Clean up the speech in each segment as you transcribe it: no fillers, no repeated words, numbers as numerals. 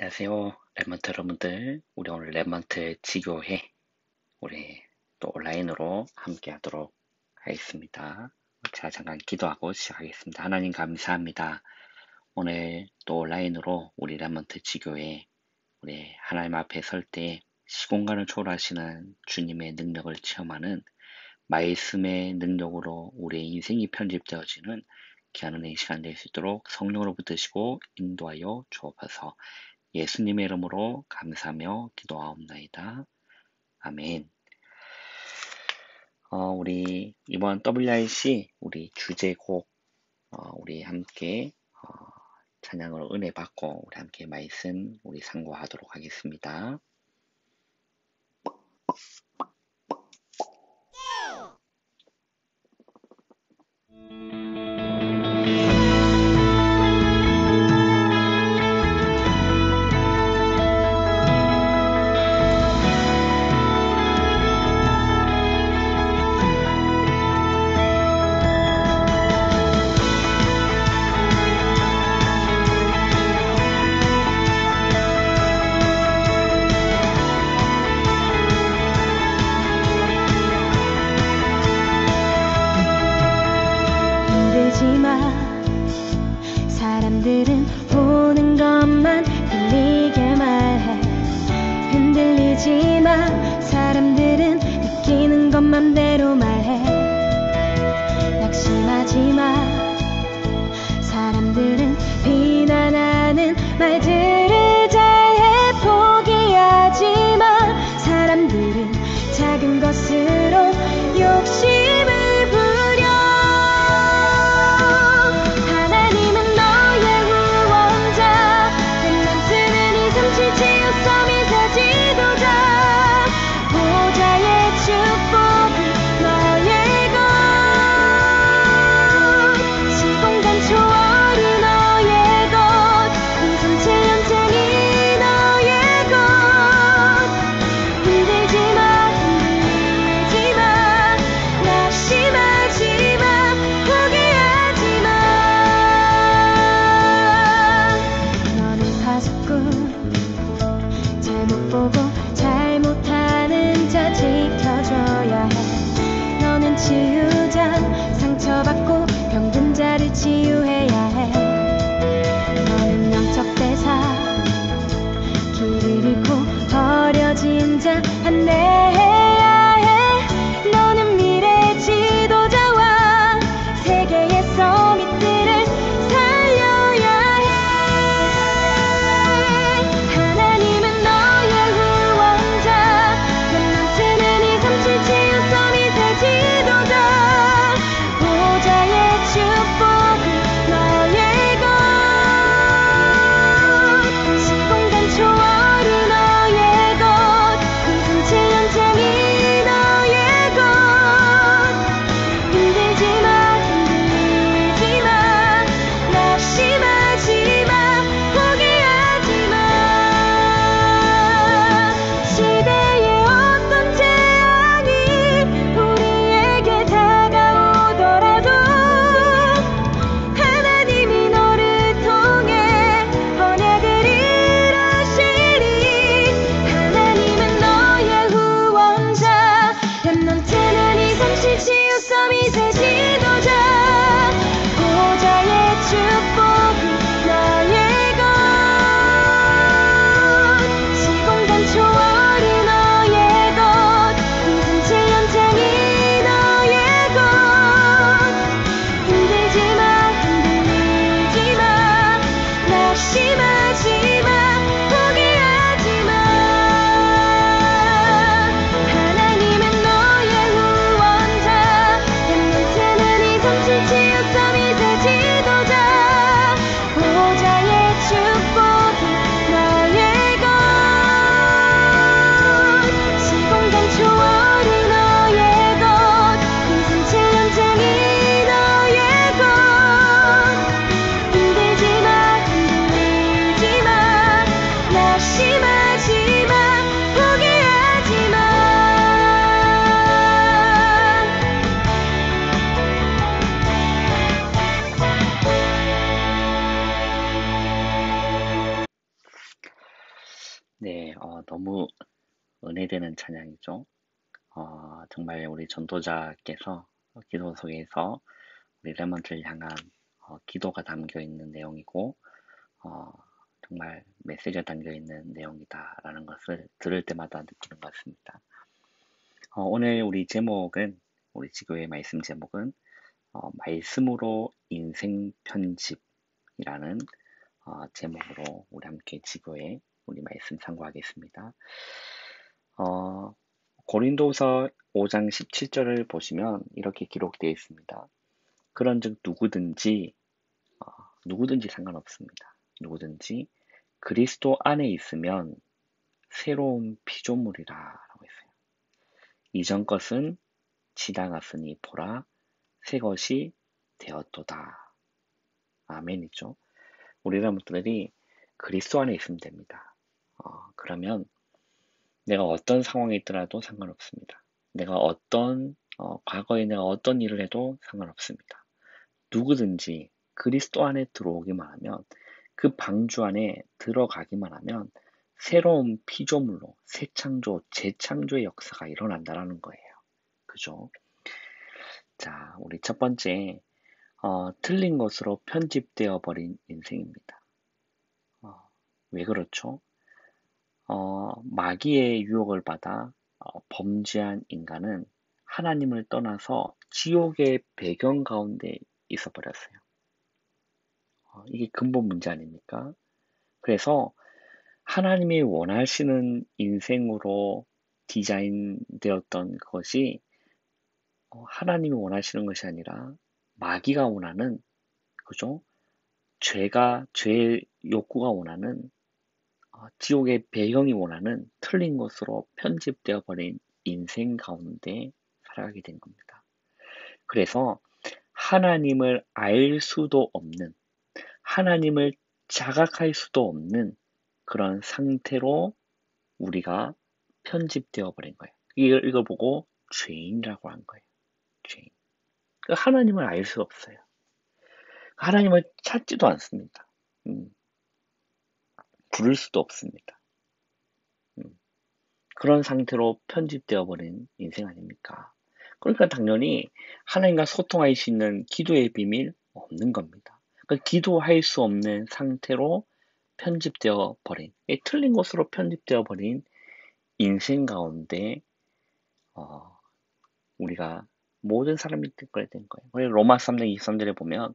안녕하세요. 랩먼트 여러분들. 우리 오늘 랩먼트 지교회, 우리 또 온라인으로 함께 하도록 하겠습니다. 제가 잠깐 기도하고 시작하겠습니다. 하나님 감사합니다. 오늘 또 온라인으로 우리 랩먼트 지교회, 우리 하나님 앞에 설 때 시공간을 초월하시는 주님의 능력을 체험하는 말씀의 능력으로 우리의 인생이 편집되어지는 귀한 은혜의 시간 될 수 있도록 성령으로 붙드시고 인도하여 주옵소서. 예수님의 이름으로 감사하며 기도하옵나이다. 아멘. 우리 이번 WRC 우리 주제곡 우리 함께 찬양으로 은혜 받고 우리 함께 말씀 우리 상고하도록 하겠습니다. 사람들은 보는 것만 들리게 말해. 흔들리지 마. 사람들은 느끼는 것 맘대로 말해. 낙심하지 마. 사람들은 비난하는 말들을 잘해. 포기하지 마. 사람들은 작은 것으로 욕심을 부려. 하나님은 너의 구원자. 렘넌트는 이 잠시 치유서 미세 지도자. 보좌의 축복이 너의 것. 시공간 초월이 너의 것. 공동체 연장이 너의 것. 흔들지 마. 흔들리지 마. 낙심하지 마. 포기하지 마. 너는 파수꾼. 잘못 보고 잘못하는 자 지켜줘야 해. 너는 치유자. 상처받고 병든 자를 치유해야 해. 너는 영적 대사. 길을 잃고 버려진 자 안내해야 해. 너는 미래 지도자와 세계의 서밋들을 살려야 해. 하나님은 너의 구원자. 렘넌트는 이 잠시 치유서 미세 지도자. 보좌의 축복이 너의 것. 시공간 초월이 너의 것. 공동체 연장이 너의 것. 흔들지 마. 흔들리지 마. 낙심하지 마. 포기하지 마. 시대의 어떤 재앙이 우리에게 다가오더라도 하나님이 너를 통해 언약을 이루시리. 하나님은 너의 구원자. 렘넌트는 이 잠시 치유서 미세 지도자. 보좌의 축복이 너의 것. 시공간 초월이 너의 것. 공동체 연장이 너의 것. 흔들지 마. 흔들리지 마. 낙심하지 마. 포기하지 마. 하나님은 너의 구원자. 렘넌트는 이 잠시 치유서 미세 지도자. 보좌의 축복이 너의 것. 시공간 초월이 너의 것. 공동체 연장이 너의 것. 흔들지 마. 흔들리지 네, 너무 은혜되는 찬양이죠. 정말 우리 전도자께서 기도 속에서 우리 레몬트를 향한 기도가 담겨 있는 내용이고, 어, 정말 메시지가 담겨 있는 내용이다라는 것을 들을 때마다 느끼는 것 같습니다. 오늘 우리 지교의 말씀 제목은 말씀으로 인생 편집이라는 제목으로 우리 함께 지교의 우리 말씀 참고하겠습니다. 고린도서 5장 17절을 보시면 이렇게 기록되어 있습니다. 그런즉 누구든지 상관없습니다. 누구든지 그리스도 안에 있으면 새로운 피조물이라 라고 했어요. 이전 것은 지나갔으니 보라 새 것이 되었도다. 아멘이죠. 우리 여러분들이 그리스도 안에 있으면 됩니다. 그러면 내가 어떤 상황에 있더라도 상관없습니다. 과거에 내가 어떤 일을 해도 상관없습니다. 누구든지 그리스도 안에 들어오기만 하면, 그 방주 안에 들어가기만 하면 새로운 피조물로 새 창조, 재창조의 역사가 일어난다라는 거예요. 그죠? 자, 우리 첫 번째, 틀린 것으로 편집되어 버린 인생입니다. 왜 그렇죠? 마귀의 유혹을 받아 범죄한 인간은 하나님을 떠나서 지옥의 배경 가운데 있어 버렸어요. 이게 근본 문제 아닙니까? 그래서 하나님이 원하시는 인생으로 디자인되었던 것이 하나님이 원하시는 것이 아니라 마귀가 원하는, 그죠? 죄의 욕구가 원하는, 지옥의 배경이 원하는 틀린 것으로 편집되어 버린 인생 가운데 살아가게 된 겁니다. 그래서 하나님을 알 수도 없는, 하나님을 자각할 수도 없는 그런 상태로 우리가 편집되어 버린 거예요. 이걸 보고 죄인이라고 한 거예요. 죄인. 하나님을 알 수 없어요. 하나님을 찾지도 않습니다. 부를 수도 없습니다. 그런 상태로 편집되어 버린 인생 아닙니까? 그러니까 당연히 하나님과 소통할 수 있는 기도의 비밀 없는 겁니다. 그러니까 기도할 수 없는 상태로 편집되어 버린, 틀린 것으로 편집되어 버린 인생 가운데 우리가 모든 사람이 그래 된 거예요. 그래서 로마 3장 23절에 보면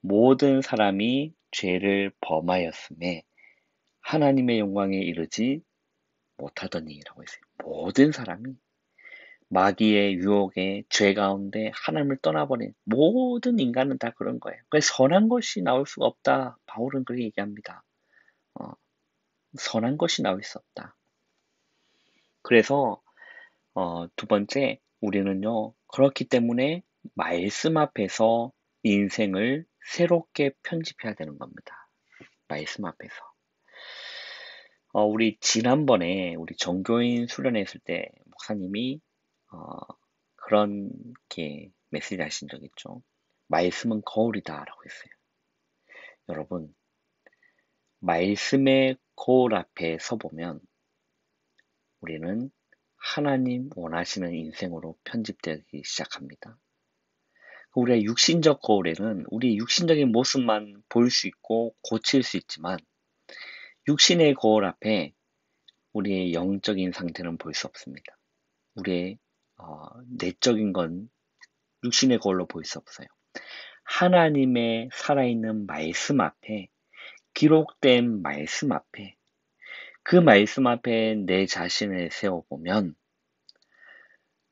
모든 사람이 죄를 범하였음에 하나님의 영광에 이르지 못하더니라고 했어요. 모든 사람이 마귀의 유혹에 죄 가운데 하나님을 떠나버린 모든 인간은 다 그런 거예요. 그래서 선한 것이 나올 수가 없다. 바울은 그렇게 얘기합니다. 선한 것이 나올 수 없다. 그래서 두 번째, 우리는요, 그렇기 때문에 말씀 앞에서 인생을 새롭게 편집해야 되는 겁니다. 말씀 앞에서. 우리 지난번에 우리 정교인 수련회 했을 때 목사님이 그렇게 메시지 하신 적 있죠. 말씀은 거울이다라고 했어요. 여러분, 말씀의 거울 앞에 서보면 우리는 하나님 원하시는 인생으로 편집되기 시작합니다. 우리의 육신적 거울에는 우리 육신적인 모습만 볼 수 있고 고칠 수 있지만 육신의 거울 앞에 우리의 영적인 상태는 볼 수 없습니다. 우리의 내적인 건 육신의 거울로 볼 수 없어요. 하나님의 살아있는 말씀 앞에, 기록된 말씀 앞에, 그 말씀 앞에 내 자신을 세워보면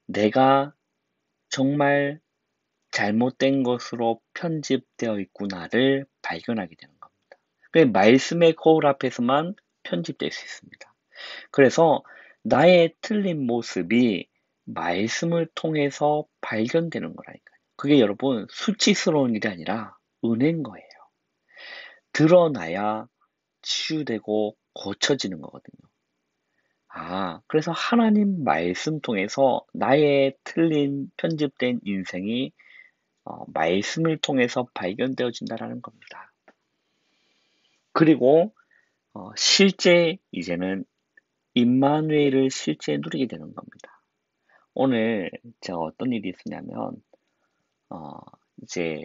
내가 정말 잘못된 것으로 편집되어 있구나를 발견하게 되는 겁니다. 그 말씀의 거울 앞에서만 편집될 수 있습니다. 그래서 나의 틀린 모습이 말씀을 통해서 발견되는 거라니까요. 그게 여러분 수치스러운 일이 아니라 은혜인 거예요. 드러나야 치유되고 고쳐지는 거거든요. 그래서 하나님 말씀 통해서 나의 틀린 편집된 인생이 말씀을 통해서 발견되어진다라는 겁니다. 그리고 실제 이제는 임마누엘을 실제 누리게 되는 겁니다. 오늘 제가 어떤 일이 있었냐면, 어, 이제,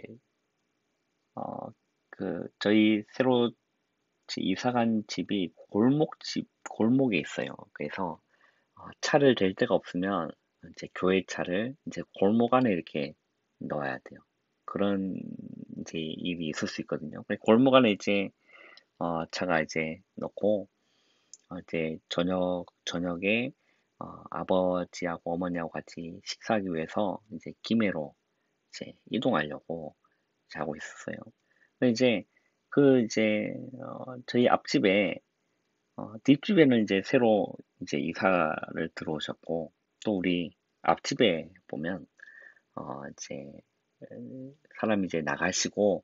어, 저희 새로 이사 간 집이 골목에 있어요. 그래서 차를 댈 데가 없으면 이제 교회 차를 이제 골목 안에 이렇게 넣어야 돼요. 그런 이제 일이 있을 수 있거든요. 골목 안에 이제 차가 이제 넣고 이제 저녁에 아버지하고 어머니하고 같이 식사하기 위해서 이제 김해로 이제 이동하려고 자고 있었어요. 근데 이제 저희 앞집에 뒷집에는 이제 새로 이제 이사를 들어오셨고, 또 우리 앞집에 보면, 이제, 사람이 이제 나가시고,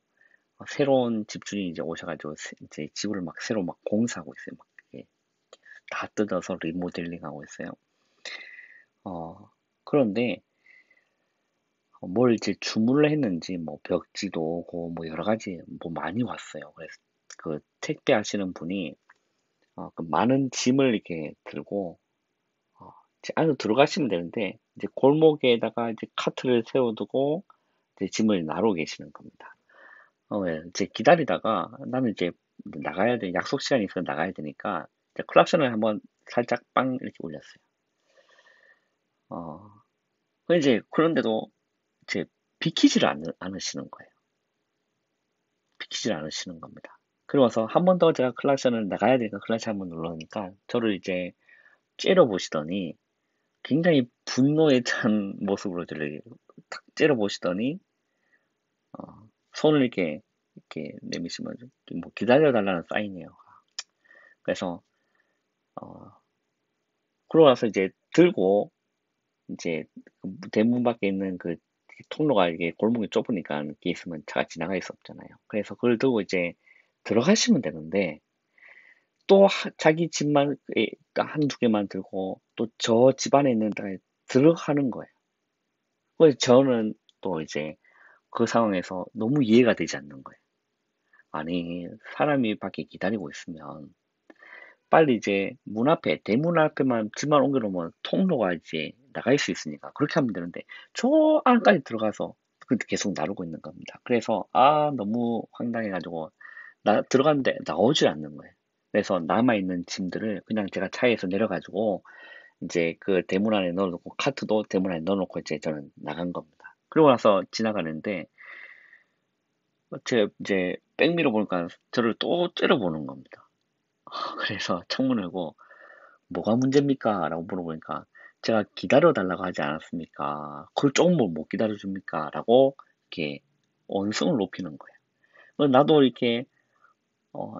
새로운 집주인이 이제 오셔가지고, 이제 집을 막 새로 막 공사하고 있어요. 막 이렇게 다 뜯어서 리모델링 하고 있어요. 어, 그런데, 뭘 이제 주문을 했는지, 뭐, 벽지도 오고, 뭐, 여러 가지, 뭐, 많이 왔어요. 그래서 그 택배 하시는 분이, 그 많은 짐을 이렇게 들고, 이제 안으로 들어가시면 되는데, 이제 골목에다가 이제 카트를 세워두고, 이제 짐을 나르고 계시는 겁니다. 예, 이제 기다리다가, 나는 이제 나가야 돼, 약속 시간이 있어서 나가야 되니까, 이제 클락션을 한번 살짝 빵 이렇게 울렸어요. 어, 그런데도 이제 비키지를 않으시는 거예요. 비키지를 않으시는 겁니다. 그러면서 한 번 더 제가 클락션을 나가야 되니까 클락션 한번 눌러니까, 저를 이제 째려보시더니, 굉장히 분노에 찬 모습으로 저를 탁 째려보시더니, 손을 이렇게 내미시면, 뭐 기다려달라는 사인이에요. 그래서, 어, 그러고 나서 이제 들고, 이제 그 대문 밖에 있는 그 통로가 이게 골목이 좁으니까 이렇게 있으면 차가 지나갈 수 없잖아요. 그래서 그걸 들고 이제 들어가시면 되는데, 또 자기 집만, 한두 개만 들고, 또 저 집안에 있는 데에 들어가는 거예요. 그래서 저는 또 이제 그 상황에서 너무 이해가 되지 않는 거예요. 아니, 사람이 밖에 기다리고 있으면 빨리 이제 대문 앞에만 집만 옮겨놓으면 통로가 이제 나갈 수 있으니까 그렇게 하면 되는데 저 안까지 들어가서 계속 나르고 있는 겁니다. 그래서 너무 황당해가지고 들어갔는데 나오질 않는 거예요. 그래서 남아있는 짐들을 그냥 제가 차에서 내려가지고 이제 그 대문 안에 넣어놓고 카트도 대문 안에 넣어놓고 이제 저는 나간 겁니다. 그러고 나서 지나가는데 제 이제 백미러 보니까 저를 또 째려보는 겁니다. 그래서 창문을 열고 "뭐가 문제입니까?" 라고 물어보니까 제가 기다려 달라고 하지 않았습니까? 그걸 조금 못 기다려 줍니까? 라고 이렇게 언성을 높이는 거예요. 나도 이렇게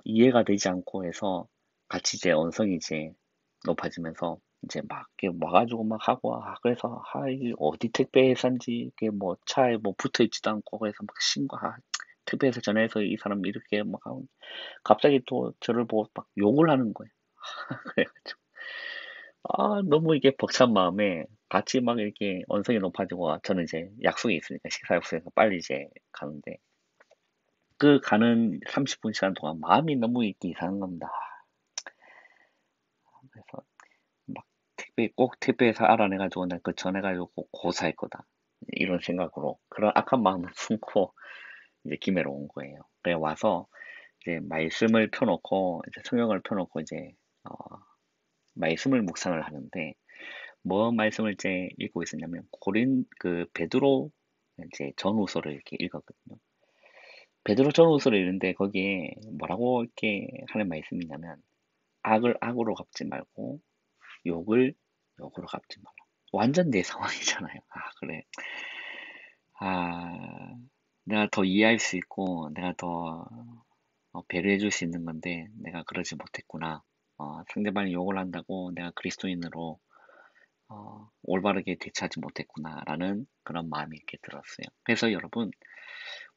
이해가 되지 않고 해서 같이 이제 언성이 이제 높아지면서 이제 막 이렇게 와가지고 막 하고 그래서 이게 어디 택배 회사인지 이게 뭐 차에 뭐 붙어 있지도 않고 그래서 막 택배회사 전화해서 이 사람 이렇게 막 하고 갑자기 또 저를 보고 막 욕을 하는 거예요. 그래가지고 너무 이게 벅찬 마음에 같이 막 이렇게 언성이 높아지고 저는 이제 약속이 있으니까 식사 약속해서 빨리 이제 가는데 그 가는 30분 시간 동안 마음이 너무 이렇게 이상한 겁니다. 그래서 막 꼭 택배회사 알아내가지고 나 그 전해가지고 꼭 고사할 거다. 이런 생각으로 그런 악한 마음을 품고 이제 김해로 온 거예요. 그래 와서 이제 말씀을 펴놓고 이제 성경을 펴놓고 이제 어, 말씀을 묵상을 하는데 뭐 말씀을 이제 읽고 있었냐면 베드로 이제 전후서를 이렇게 읽었거든요. 베드로 전후서를 읽는데 거기에 뭐라고 이렇게 하는 말씀이냐면 악을 악으로 갚지 말고 욕을 욕으로 갚지 말라. 완전 내 상황이잖아요. 그래. 아, 내가 더 이해할 수 있고 내가 더 배려해 줄 수 있는 건데 내가 그러지 못했구나. 상대방이 욕을 한다고 내가 그리스도인으로 올바르게 대처하지 못했구나라는 그런 마음이 이렇게 들었어요. 그래서 여러분,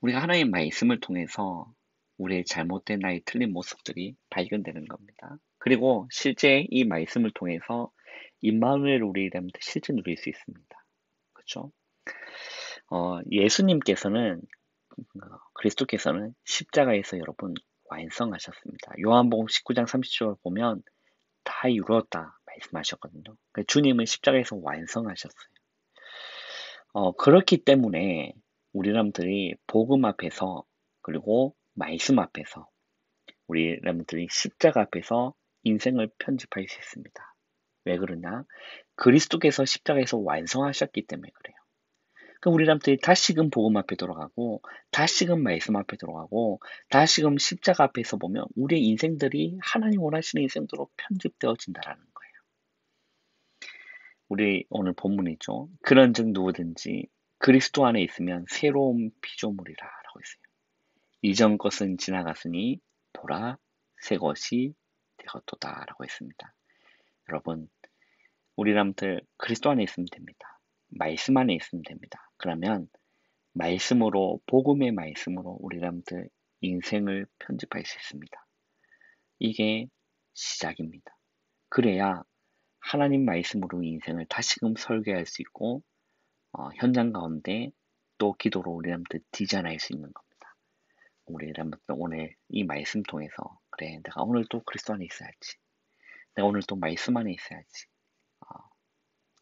우리가 하나님의 말씀을 통해서 우리의 잘못된 나의 틀린 모습들이 발견되는 겁니다. 그리고 실제 이 말씀을 통해서 임마누엘 우리를 실제 누릴 수 있습니다. 그렇죠? 예수님께서는 그리스도께서는 십자가에서 여러분 완성하셨습니다. 요한복음 19장 30절 보면 다 이루었다. 말씀하셨거든요. 그러니까 주님은 십자가에서 완성하셨어요. 그렇기 때문에 우리 사람들이 복음 앞에서 그리고 말씀 앞에서 우리 사람들이 십자가 앞에서 인생을 편집할 수 있습니다. 왜 그러냐? 그리스도께서 십자가에서 완성하셨기 때문에 그래요. 그럼 우리 사람들이 다시금 복음 앞에 돌아가고 다시금 말씀 앞에 돌아가고 다시금 십자가 앞에서 보면 우리의 인생들이 하나님 원하시는 인생대로 편집되어진다라는 거예요. 우리 오늘 본문이죠. 그런즉 누구든지 그리스도 안에 있으면 새로운 피조물이라 라고 했어요. 이전 것은 지나갔으니 보라 새 것이 되었도다 라고 했습니다. 여러분, 우리 사람들 그리스도 안에 있으면 됩니다. 말씀 안에 있으면 됩니다. 그러면 말씀으로 복음의 말씀으로 우리 사람들 인생을 편집할 수 있습니다. 이게 시작입니다. 그래야 하나님 말씀으로 인생을 다시금 설계할 수 있고 현장 가운데 또 기도로 우리 사람들 디자인할 수 있는 겁니다. 우리 사람들 오늘 이 말씀 통해서 그래 내가 오늘 또 그리스도 안에 있어야지. 내가 오늘 또 말씀 안에 있어야지.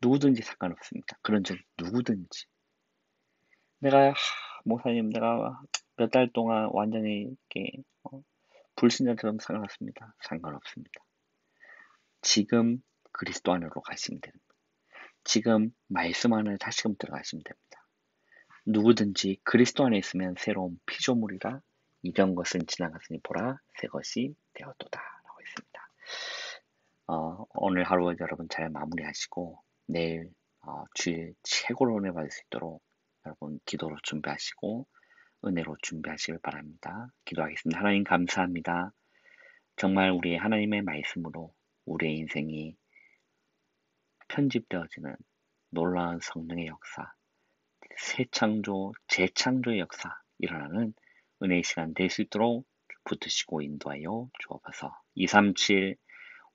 누구든지 상관없습니다. 그런즉 누구든지 내가 목사님 내가 몇 달 동안 완전히 이렇게 불신자처럼 살아왔습니다. 상관없습니다. 지금 그리스도 안으로 가시면 됩니다. 지금 말씀 안에 다시금 들어가시면 됩니다. 누구든지 그리스도 안에 있으면 새로운 피조물이라 이전 것은 지나갔으니 보라 새 것이 되었도다 라고 했습니다. 오늘 하루 여러분 잘 마무리하시고 내일 주일 최고로 은혜 받을 수 있도록 여러분 기도로 준비하시고 은혜로 준비하시길 바랍니다. 기도하겠습니다. 하나님 감사합니다. 정말 우리 하나님의 말씀으로 우리의 인생이 편집되어지는 놀라운 성령의 역사, 새 창조, 재창조의 역사 일어나는 은혜의 시간 될 수 있도록 붙드시고 인도하여 주옵소서. 237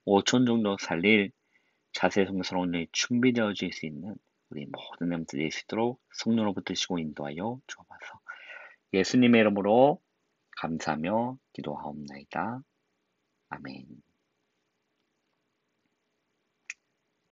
5천 정도 살릴 자세 성스러운 일 준비되어질 수 있는 우리 모든 남들 될 수 있도록 성령으로 붙드시고 인도하여 주옵소서. 예수님의 이름으로 감사하며 기도하옵나이다. 아멘.